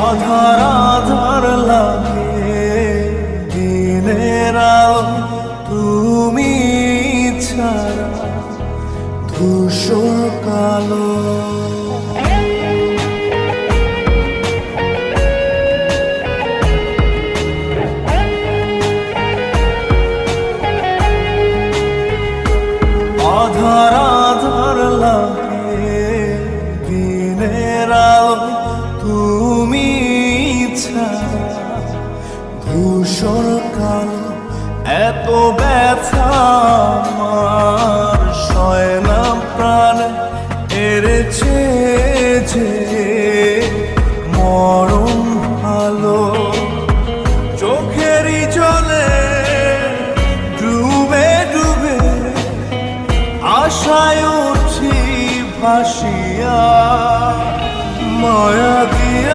আধার আধার লাগে দিনের আলো তুমি ছাড়া ধূসর কালো। আধার আধার লাগে দিনের আলো তুমি ছাড়া ধূসর কালো। এত ব্যথা আমার সয় না প্রাণ এড়েছে যে